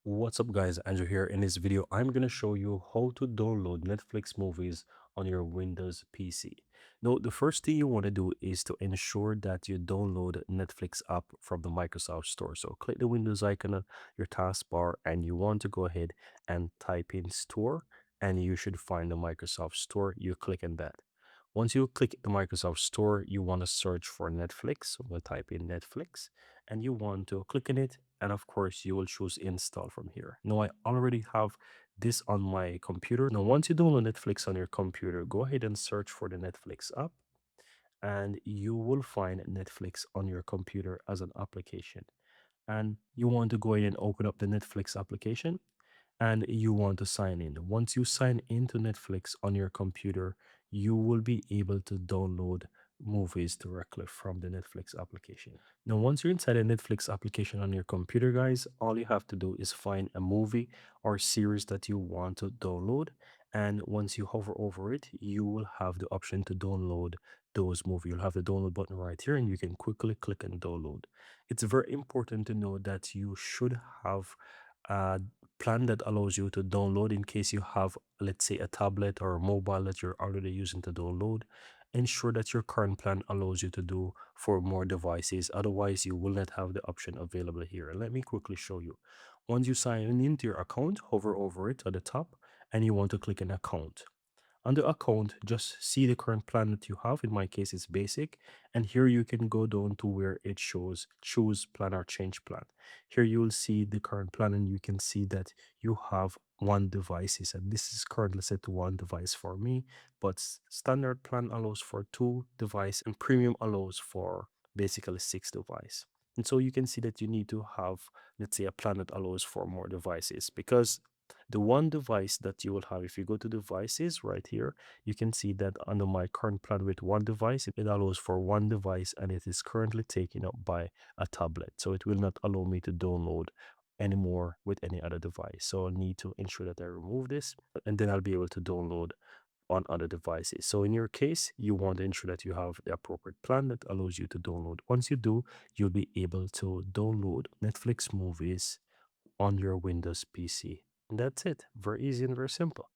What's up guys, Andrew here. In this video, I'm going to show you how to download Netflix movies on your Windows PC. Now, the first thing you want to do is to ensure that you download Netflix app from the Microsoft Store. So click the Windows icon on your taskbar and you want to go ahead and type in Store and you should find the Microsoft Store. You click on that. Once you click the Microsoft Store, you want to search for Netflix. So we'll type in Netflix and you want to click on it. And of course, you will choose install from here. Now, I already have this on my computer. Now, once you download Netflix on your computer, go ahead and search for the Netflix app and you will find Netflix on your computer as an application. And you want to go ahead and open up the Netflix application and you want to sign in. Once you sign into Netflix on your computer, you will be able to download movies directly from the Netflix application. Now, once you're inside the Netflix application on your computer, guys, all you have to do is find a movie or series that you want to download. And once you hover over it, you will have the option to download those movies. You'll have the download button right here, and you can quickly click and download. It's very important to know that you should have a plan that allows you to download in case you have, let's say, a tablet or a mobile that you're already using to download. Ensure that your current plan allows you to do for more devices. Otherwise, you will not have the option available here. Let me quickly show you. Once you sign into your account, hover over it at the top, and you want to click an account. On the account, just see the current plan that you have. In my case, it's basic. And here you can go down to where it shows choose plan or change plan. Here you will see the current plan and you can see that you have one devices and this is currently set to one device for me, but standard plan allows for two device and premium allows for basically six device. And so you can see that you need to have, let's say, a plan that allows for more devices because the one device that you will have, if you go to devices right here, you can see that under my current plan with one device, it allows for one device and it is currently taken up by a tablet. So it will not allow me to download anymore with any other device. So I'll need to ensure that I remove this and then I'll be able to download on other devices. So in your case, you want to ensure that you have the appropriate plan that allows you to download. Once you do, you'll be able to download Netflix movies on your Windows PC. And that's it. Very easy and very simple.